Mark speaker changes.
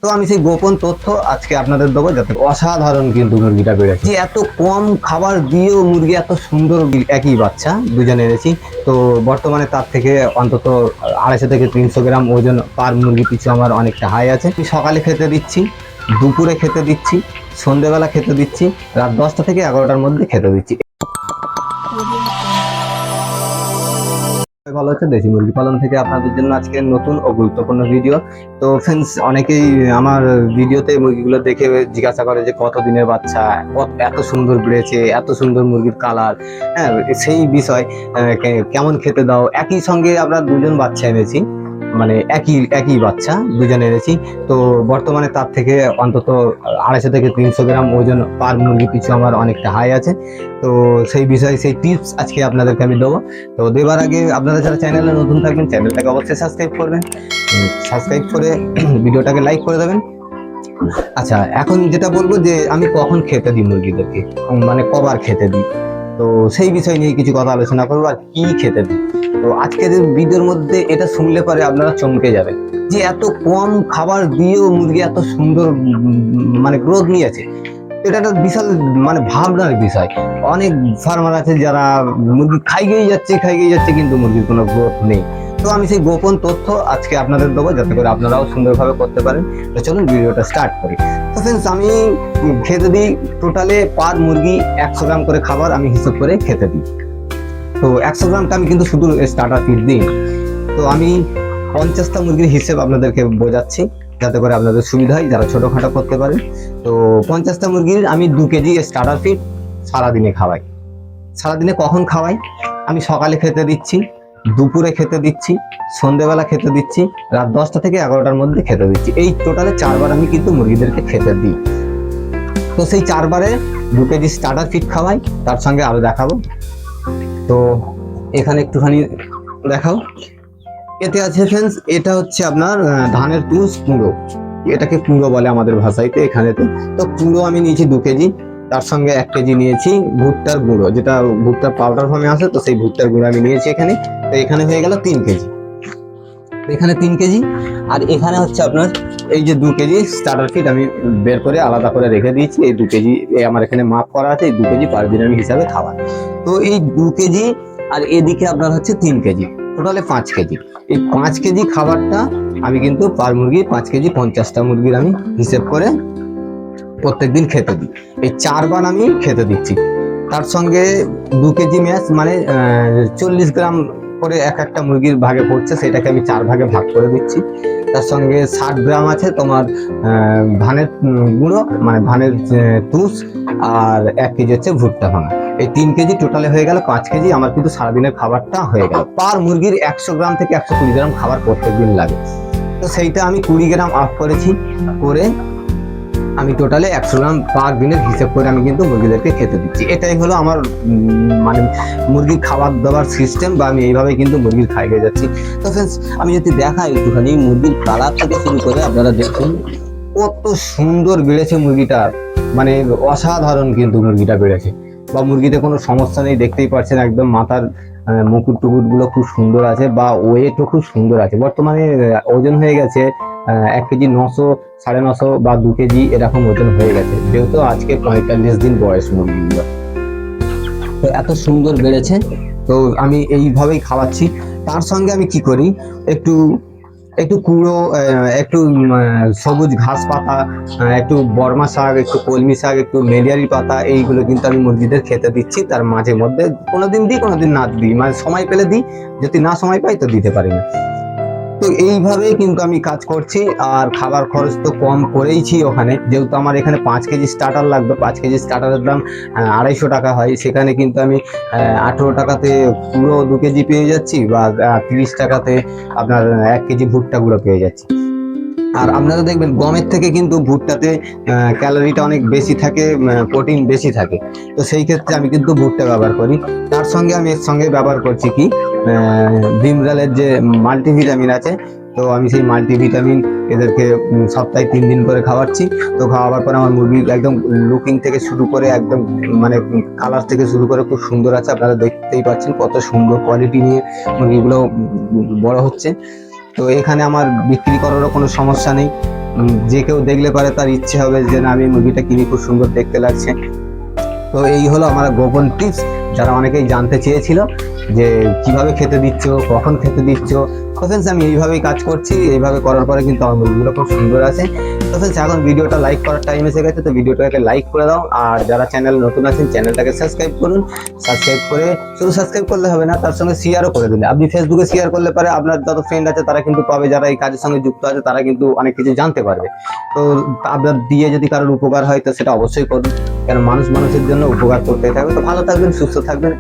Speaker 1: তো আমি সেই গোপন তথ্য আজকে আপনাদের দেবো, যাতে অসাধারণ কিন্তু মুরগিটা বেড়েছে। যে এত কম খাবার দিয়েও মুরগি এত সুন্দর, একই বাচ্চা দুজন এনেছি। তো বর্তমানে তার থেকে অন্তত 250 থেকে 300 গ্রাম ওজন পার মুরগি পিছু আমার অনেকটা হাই আছে। সকালে খেতে দিচ্ছি, দুপুরে খেতে দিচ্ছি, সন্ধ্যেবেলা খেতে দিচ্ছি, রাত 10টা থেকে 11টার মধ্যে খেতে দিচ্ছি। ভালো হচ্ছে দেশি মুরগি পালন থেকে আপনাদের জন্য আজকে নতুন ও গুরুত্বপূর্ণ ভিডিও। তো ফ্রেন্ডস, অনেকেই আমার ভিডিওতে মুরগিগুলো দেখে জিজ্ঞাসা করে যে কত দিনের বাচ্চা, এত সুন্দর বেড়েছে, এত সুন্দর মুরগির কালার, হ্যাঁ সেই বিষয় কেমন খেতে দাও। একই সঙ্গে আমরা দুজন বাচ্চা এনেছি, মানে একই বাচ্চা দুজন এনেছি। তো বর্তমানে তার থেকে অন্তত 250 থেকে 300 গ্রাম ওজন পার মুরগি পিছু আমার অনেকটা হাই আছে। তো সেই বিষয়ে সেই টিপস আজকে আপনাদেরকে আমি দেবো। তো দেবার আগে আপনারা যারা চ্যানেলে নতুন থাকবেন, চ্যানেলটাকে অবশ্যই সাবস্ক্রাইব করবেন, সাবস্ক্রাইব করে ভিডিওটাকে লাইক করে দেবেন। আচ্ছা, এখন যেটা বলবো যে আমি কখন খেতে দিই মুরগিদেরকে, মানে কবার খেতে দিই, তো সেই বিষয় নিয়ে কিছু কথা আলোচনা করবো আর কি খেতে দিই। তো আজকের ভিডিওর মধ্যে এটা শুনলে পরে আপনারা চমকে যাবেন যে এত কম খাবার দিয়েও মুরগি এত সুন্দর মানে গ্রোথ নিয়েছে। এটা একটা বিশাল মানে ভাবনার বিষয়। অনেক ফার্মার আছে যারা মুরগি খাই গিয়ে যাচ্ছে কিন্তু মুরগির কোনো গ্রোথ নেই। তো আমি সেই গোপন তথ্য আজকে আপনাদের দেবো, যাতে করে আপনারাও সুন্দরভাবে করতে পারেন। তো চলুন ভিডিওটা স্টার্ট করি। তো ফ্রেন্ডস, আমি খেতে দিই টোটালে পার মুরগি 100 গ্রাম করে খাবার আমি হিসেব করে খেতে দিই। তো 100 গ্রামটা আমি কিন্তু শুধু স্টার্টার ফিড দিই। তো আমি 50টা মুরগির হিসেব আপনাদেরকে বোঝাচ্ছি, যাতে করে আপনাদের সুবিধা হয় যারা ছোটোখাটো করতে পারে। তো 50টা মুরগির আমি 2 কেজি স্টার্টার ফিড সারাদিনে খাওয়াই। সারাদিনে কখন খাওয়াই? আমি সকালে খেতে দিচ্ছি, দুপুরে খেতে দিচ্ছি, সন্ধ্যেবেলা খেতে দিচ্ছি, রাত 10টা থেকে 11টার মধ্যে খেতে দিচ্ছি। এই টোটালে 4 বার আমি কিন্তু মুরগিদেরকে খেতে দিই। তো সেই 4 বারে 2 কেজি স্টার্টার ফিড খাওয়াই, তার সঙ্গে আরো দেখাবো। তো এখানে একটুখানি দেখাও, এতে আছে ফ্রেন্ডস, এটা হচ্ছে আপনার ধানের তুষ কুঁড়ো, এটাকে কুঁড়ো বলে আমাদের ভাষাইতে এখানেতে। তো কুঁড়ো আমি নিয়েছি 2 কেজি, তার সঙ্গে 1 কেজি নিয়েছি ভুট্টার গুঁড়ো, যেটা ভুট্টার পাউডার ফর্মে আসে। তো সেই ভুট্টার গুঁড়ো আমি নিয়েছি এখানে। তো এখানে হয়ে গেল 3 কেজি, এখানে 3 কেজি। আর এখানে হচ্ছে আপনার এই যে 2 কেজি স্টার্টার ফিড আমি বের করে আলাদা করে রেখে দিয়েছি। এই 2 কেজি আমার এখানে মাপ করা আছে, এই 2 কেজি পার দিন আমি হিসাবে খাবার। তো এই 2 কেজি আর এদিকে আপনার হচ্ছে 3 কেজি, টোটালে 5 কেজি। এই 5 কেজি খাবারটা আমি কিন্তু পার মুরগি 5 কেজি 50টা মুরগির আমি হিসেব করে প্রত্যেকদিন খেতে দিই। এই 4 বার আমি খেতে দিচ্ছি। তার সঙ্গে 2 কেজি ম্যাচ মানে 40 গ্রাম করে একটা মুরগির ভাগে পড়ছে, সেটাকে আমি 4 ভাগে ভাগ করে দিচ্ছি। তার সঙ্গে 60 গ্রাম আছে তোমার ধানের গুঁড়ো, মানে ধানের তুষ, আর 1 কেজি হচ্ছে ভুট্টা ভাঙা। এই 3 কেজি টোটালে হয়ে গেল 5 কেজি। আমার কিন্তু সারাদিনের খাবারটা হয়ে গেল। পার মুরগির 100 গ্রাম থেকে 120 গ্রাম খাবার প্রত্যেকদিন লাগে। তো সেইটা আমি 20 গ্রাম অফ করেছি, করে আমি টোটালে 100 গ্রাম পার দিনের হিসেব করে আমি কিন্তু মুরগিদেরকে খেতে দিচ্ছি। এটাই হলো আমার মানে মুরগির খাবার দাবার সিস্টেম, বা আমি এইভাবে কিন্তু মুরগির খাইয়ে যাচ্ছি। তো ফ্রেন্ডস, আমি যদি দেখাই একটুখানি মুরগির কালার থেকে শুরু করে আপনারা দেখুন কত সুন্দর বেড়েছে মুরগিটা, মানে অসাধারণ কিন্তু মুরগিটা বেড়েছে। বা মুরগিতে কোনো সমস্যা নেই, দেখতেই পাচ্ছেন একদম মাথার মুকুট টুকুট গুলো খুব সুন্দর আছে, বা ওয়েটও খুব সুন্দর আছে। বর্তমানে ওজন হয়ে গেছে 1 কেজি 900, 950 বা 2 কেজি এরকম ওজন হয়ে গেছে, যেহেতু আজকে 45 দিন বয়স মুরগিগুলো। তো এত সুন্দর বেড়েছে। তো আমি এইভাবেই খাওয়াচ্ছি। তার সঙ্গে আমি কি করি, একটু একটু কুড়ো, একটু সবুজ ঘাস পাতা, একটু বর্মা শাক, একটু কলমি শাক, একটু মেলিয়ারি পাতা, এইগুলো কিন্তু আমি মুরগিদের খেতে দিচ্ছি। তার মাঝে মধ্যে কোনোদিন দিই, কোনোদিন না দিই, মানে সময় পেলে দিই, যদি না সময় পাই তো দিতে পারি না। তো এইভাবেই কিন্তু আমি কাজ করছি। আর খাবার খরচ তো কম করেইছি ওখানে, যেহেতু আমার এখানে 5 কেজি স্টার্টার লাগবে। 5 কেজি স্টার্টারের দাম 250 টাকা হয়, সেখানে কিন্তু আমি 18 টাকাতে পুরো 2 কেজি পেয়ে যাচ্ছি, বা 30 টাকাতে আপনার 1 কেজি ভুট্টা গুঁড়ো পেয়ে যাচ্ছি। আর আপনারা দেখবেন গমের থেকে কিন্তু ভুট্টাতে ক্যালোরিটা অনেক বেশি থাকে, প্রোটিন বেশি থাকে। তো সেই ক্ষেত্রে আমি কিন্তু ভুট্টা ব্যবহার করি। তার সঙ্গে আমি এর সঙ্গে ব্যবহার করছি কি, ভিমরালের যে মাল্টিভিটামিন আছে। তো আমি সেই মাল্টিভিটামিন এদেরকে সপ্তাহে 3 দিন করে খাওয়াচ্ছি। তো খাওয়াবার পরে আমার মুরগি একদম লুকিং থেকে শুরু করে একদম মানে কালার থেকে শুরু করে খুব সুন্দর আছে। আপনারা দেখতেই পাচ্ছেন কত সুন্দর কোয়ালিটি নিয়ে মুরগিগুলো বড় হচ্ছে। তো এখানে আমার বিক্রি করারও কোনো সমস্যা নেই। যে কেউ দেখলে পারে তার ইচ্ছে হবে যে না আমি মুরগিটা কিনি, খুব সুন্দর দেখতে লাগছে। তো এই হলো আমার গোপন টিপস, যারা অনেকেই জানতে চেয়েছিল যে কিভাবে খেতে দিচ্ছ, কখন খেতে দিচ্ছ। তো ফ্রেন্ডস আমি এইভাবেই কাজ করছি, এইভাবে করার পরে কিন্তু আমার মুরগিগুলো খুব সুন্দর আছে। তো ফ্রেন্ডস এখন ভিডিওটা লাইক করার টাইম এসে গেছে, তো ভিডিওটাকে লাইক করে দাও। আর যারা চ্যানেল নতুন আছেন চ্যানেলটাকে সাবস্ক্রাইব করুন। সাবস্ক্রাইব করে শুধু সাবস্ক্রাইব করলে হবে না, তার সঙ্গে শেয়ারও করে দিন। আপনি ফেসবুকে শেয়ার করলে পারে আপনার যত ফ্রেন্ড আছে তারা কিন্তু পাবে, যারা এই কাজের সঙ্গে যুক্ত আছে তারা কিন্তু অনেক কিছু জানতে পারবে। তো আপনার দিয়ে যদি কারোর উপকার হয় তো সেটা অবশ্যই করুন, কারণ মানুষ মানুষের জন্য উপকার করতে থাকবে। তো ভালো থাকবেন, সুস্থ থাকবেন।